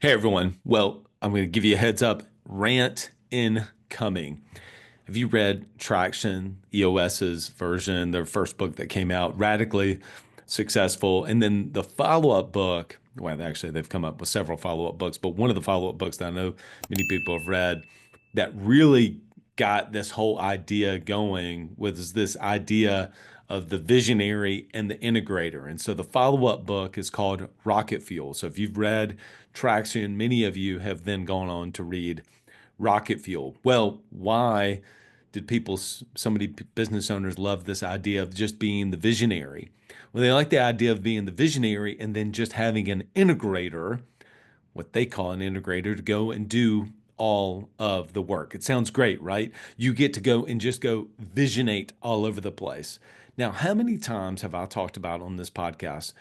Hey everyone. Well, I'm going to give you a heads up. Rant incoming. Have you read Traction, EOS's version, their first book that came out, radically successful? And then the follow-up book, well, actually, they've come up with several follow-up books, but one of the follow-up books that I know many people have read that really got this whole idea going was this idea of the visionary and the integrator. And so the follow-up book is called Rocket Fuel. So if you've read Traction, many of you have then gone on to read Rocket Fuel. Well, why did people, so many business owners love this idea of just being the visionary? Well, they like the idea of being the visionary and then just having an integrator, what they call an integrator, to go and do all of the work. It sounds great, right? You get to go and just go visionate all over the place. Now, how many times have I talked about on this podcast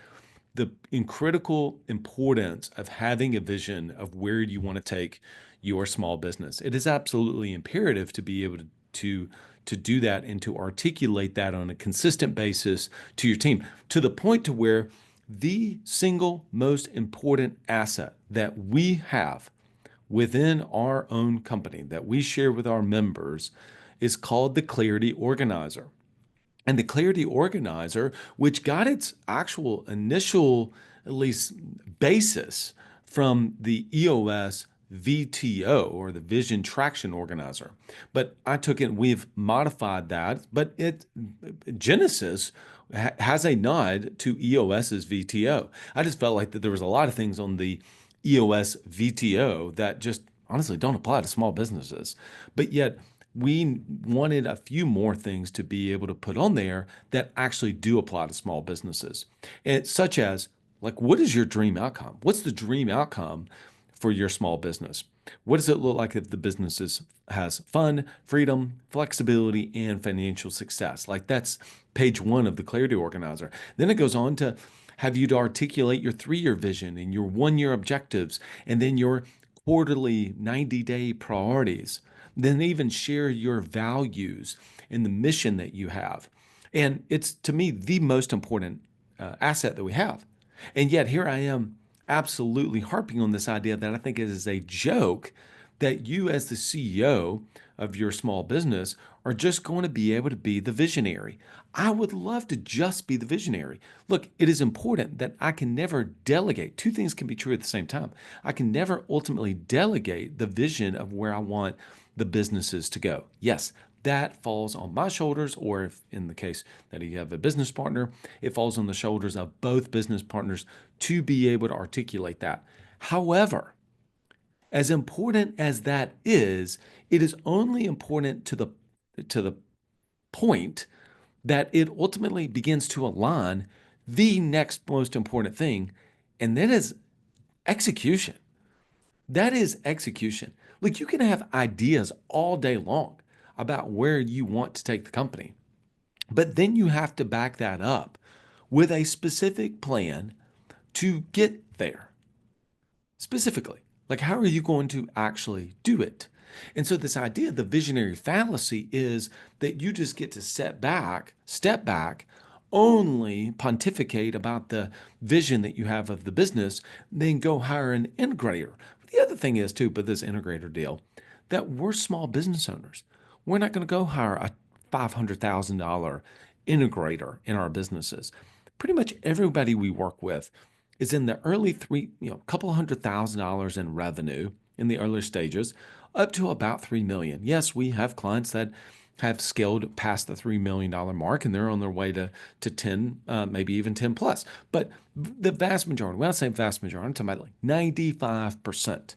the critical importance of having a vision of where you want to take your small business? It is absolutely imperative to be able to do that and to articulate that on a consistent basis to your team, to the point to where the single most important asset that we have within our own company that we share with our members is called the Clarity Organizer. And the Clarity Organizer, which got its actual initial, at least basis from the EOS VTO, or the Vision Traction Organizer. But I took it, we've modified that, but Genesis has a nod to EOS's VTO. I just felt like that there was a lot of things on the EOS VTO that just honestly don't apply to small businesses. But yet we wanted a few more things to be able to put on there that actually do apply to small businesses. And such as, like, what is your dream outcome? What's the dream outcome for your small business? What does it look like if the business has fun, freedom, flexibility, and financial success? Like, that's page one of the Clarity Organizer. Then it goes on to have you to articulate your 3-year vision and your 1-year objectives, and then your quarterly 90-day priorities. Then even share your values and the mission that you have. And it's, to me, the most important asset that we have. And yet here I am absolutely harping on this idea that I think it is a joke that you, as the CEO of your small business, are just going to be able to be the visionary. I would love to just be the visionary. Look, it is important that I can never delegate. Two things can be true at the same time. I can never ultimately delegate the vision of where I want the businesses to go. Yes, that falls on my shoulders, or if in the case that you have a business partner, it falls on the shoulders of both business partners to be able to articulate that. However, as important as that is, it is only important to the point that it ultimately begins to align the next most important thing, and that is execution. That is execution. Look, you can have ideas all day long about where you want to take the company, but then you have to back that up with a specific plan to get there. Specifically, like, how are you going to actually do it? And so this idea of the visionary fallacy is that you just get to step back, only pontificate about the vision that you have of the business, then go hire an integrator. The other thing is too, but this integrator deal, that we're small business owners. We're not going to go hire a $500,000 integrator in our businesses. Pretty much everybody we work with is in the early couple $100,000 in revenue in the earlier stages, up to about 3 million. Yes, we have clients that have scaled past the $3 million mark and they're on their way to 10, maybe even 10 plus. But the vast majority, when I say vast majority, I'm talking about like 95%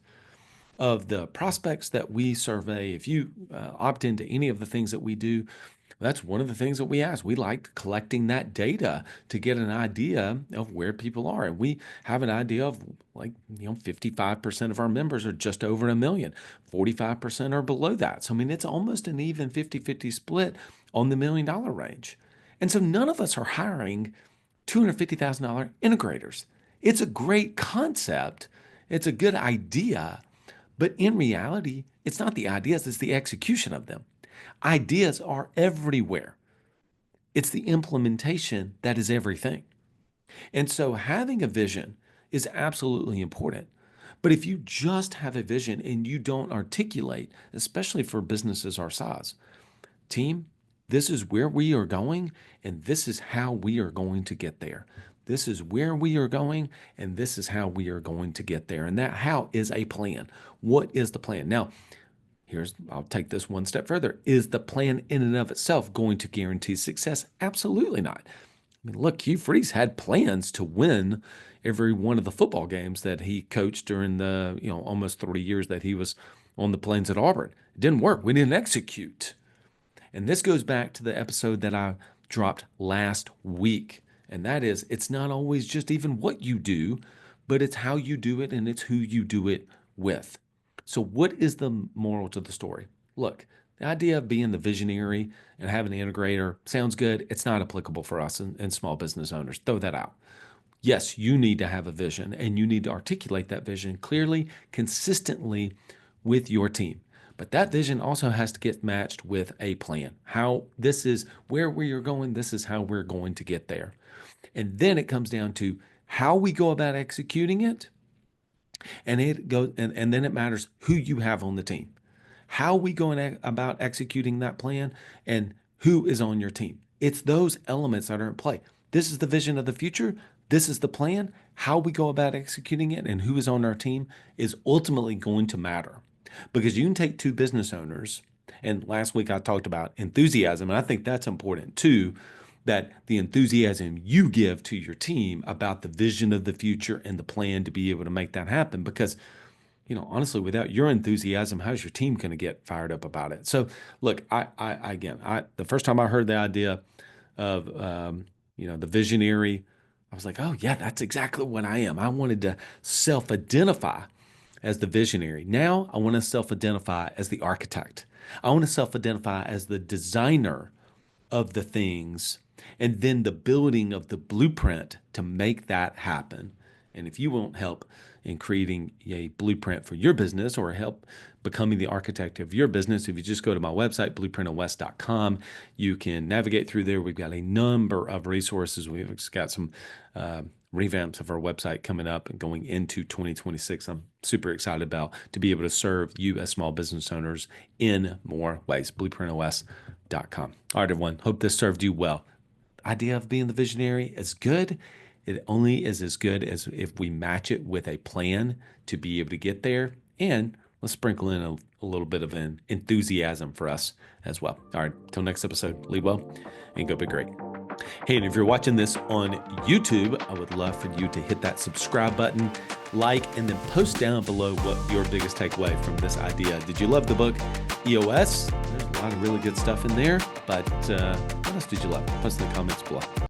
of the prospects that we survey. If you opt into any of the things that we do, that's one of the things that we ask. We like collecting that data to get an idea of where people are. And we have an idea of, like, 55% of our members are just over 1 million. 45% are below that. So, I mean, it's almost an even 50-50 split on the $1 million range. And so none of us are hiring $250,000 integrators. It's a great concept. It's a good idea. But in reality, it's not the ideas, it's the execution of them. Ideas are everywhere. It's the implementation that is everything. And so having a vision is absolutely important. But if you just have a vision and you don't articulate, especially for businesses our size, team, this is where we are going, and this is how we are going to get there. This is where we are going, and this is how we are going to get there. And that how is a plan. What is the plan? Now, I'll take this one step further. Is the plan in and of itself going to guarantee success? Absolutely not. I mean, look, Hugh Freeze had plans to win every one of the football games that he coached during the, almost 30 years that he was on the plains at Auburn. It didn't work. We didn't execute. And this goes back to the episode that I dropped last week. And that is, it's not always just even what you do, but it's how you do it and it's who you do it with. So what is the moral to the story? Look, the idea of being the visionary and having an integrator sounds good. It's not applicable for us and small business owners. Throw that out. Yes, you need to have a vision and you need to articulate that vision clearly, consistently with your team. But that vision also has to get matched with a plan. How this is where we are going, this is how we're going to get there. And then it comes down to how we go about executing it. And it goes, and then it matters who you have on the team. How we going about executing that plan and who is on your team. It's those elements that are in play. This is the vision of the future. This is the plan. How we go about executing it and who is on our team is ultimately going to matter. Because you can take two business owners, and last week I talked about enthusiasm, and I think that's important too, that the enthusiasm you give to your team about the vision of the future and the plan to be able to make that happen. Because, honestly, without your enthusiasm, how's your team going to get fired up about it? So look, the first time I heard the idea of, the visionary, I was like, oh yeah, that's exactly what I am. I wanted to self-identify as the visionary. Now I want to self-identify as the architect. I want to self-identify as the designer of the things and then the building of the blueprint to make that happen. And if you want help in creating a blueprint for your business or help becoming the architect of your business, if you just go to my website, BlueprintOS.com, you can navigate through there. We've got a number of resources. We've got some revamps of our website coming up and going into 2026. I'm super excited about to be able to serve you as small business owners in more ways. BlueprintOS.com. All right, everyone. Hope this served you well. The idea of being the visionary is good. It only is as good as if we match it with a plan to be able to get there. And let's sprinkle in a little bit of an enthusiasm for us as well. All right, till next episode, lead well and go be great. Hey, and if you're watching this on YouTube, I would love for you to hit that subscribe button, like, and then post down below what your biggest takeaway from this idea. Did you love the book EOS? There's a lot of really good stuff in there, but what else did you love? Post in the comments below.